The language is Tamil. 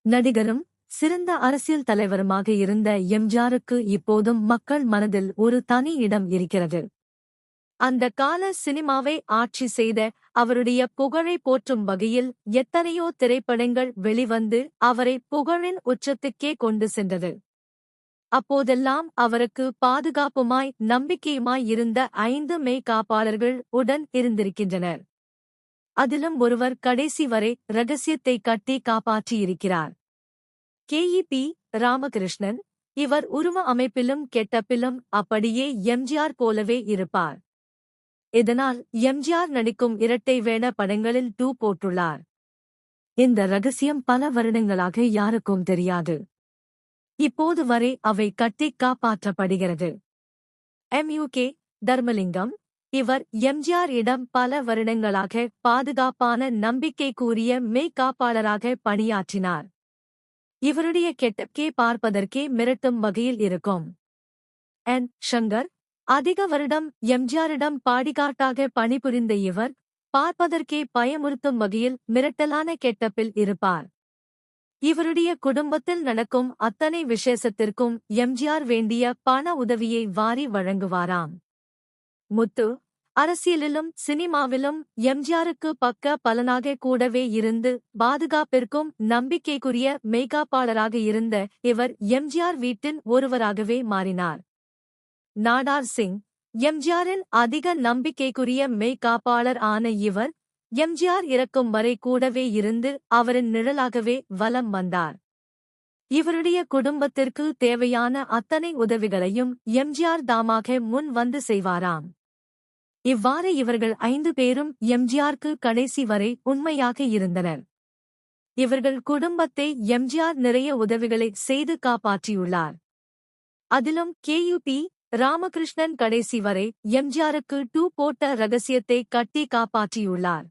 நடிகரும் சிறந்த அரசியல் தலைவருமாக இருந்த எம்ஜிஆருக்கு இப்போதும் மக்கள் மனதில் ஒரு தனி இடம் இருக்கிறது. அந்த கால சினிமாவை ஆட்சி செய்த அவருடைய புகழை போற்றும் வகையில் எத்தனையோ திரைப்படங்கள் வெளிவந்து அவரை புகழின் உச்சத்துக்கே கொண்டு சென்றது. அப்போதெல்லாம் அவருக்கு பாதுகாப்புமாய் நம்பிக்கையுமாய் இருந்த 5 மெய்காப்பாளர்கள் உடன் இருந்திருக்கின்றனர். அதிலும் ஒருவர் கடைசி வரை ரகசியத்தை கட்டி காப்பாற்றியிருக்கிறார். கே.இ.பி. ராமகிருஷ்ணன். இவர் உருவ அமைப்பிலும் கெட்டப்பிலும் அப்படியே எம்ஜிஆர் போலவே இருப்பார். இதனால் எம்ஜிஆர் நடிக்கும் இரட்டை வேட படங்களில் 2 போட்டுள்ளார். இந்த ரகசியம் பல வருடங்களாக யாருக்கும் தெரியாது. இப்போது வரை அவை கட்டிக் காப்பாற்றப்படுகிறது. எம்.யு.கே. தர்மலிங்கம். இவர் எம்ஜிஆர் இடம் பல வருடங்களாக பாதுகாப்பான நம்பிக்கைக்குரிய மெய்காப்பாளராக பணியாற்றினார். இவருடைய கெட்டப்கே பார்ப்பதற்கே மிரட்டும் வகையில் இருக்கும். என். சங்கர். அதிக வருடம் எம்ஜிஆரிடம் பாடிகாட்டாக பணிபுரிந்த இவர் பார்ப்பதற்கே பயமுறுத்தும் வகையில் மிரட்டலான கெட்டப்பில் இருப்பார். இவருடைய குடும்பத்தில் நடக்கும் அத்தனை விசேஷத்திற்கும் எம்ஜிஆர் வேண்டிய பண உதவியை வாரி வழங்குவாராம். முத்து. அரசியலிலும் சினிமாவிலும் எம்ஜிஆருக்கு பக்க பலனாக கூடவே இருந்து பாதுகாப்பிற்கும் நம்பிக்கைக்குரிய மெய்காப்பாளராக இருந்த இவர் எம்ஜிஆர் வீட்டின் ஒருவராகவே மாறினார். நாடார் சிங். எம்ஜிஆரின் அதிக நம்பிக்கைக்குரிய மெய்காப்பாளர் ஆன இவர் எம்ஜிஆர் இறக்கும் வரை கூடவே இருந்து அவரின் நிழலாகவே வலம் வந்தார். இவருடைய குடும்பத்திற்கு தேவையான அத்தனை உதவிகளையும் எம்ஜிஆர் தாமாக முன் வந்து செய்வாராம். இவ்வாறு இவர்கள் 5 பேரும் எம்ஜிஆருக்கு கடைசி வரை உண்மையாக இருந்தனர். இவர்கள் குடும்பத்தை எம்ஜிஆர் நிறைய உதவிகளை செய்து காப்பாற்றியுள்ளார். அதிலும் கே.யு.பி. ராமகிருஷ்ணன் கடைசி வரை எம்ஜிஆருக்கு 2 போட்ட ரகசியத்தை கட்டி காப்பாற்றியுள்ளார்.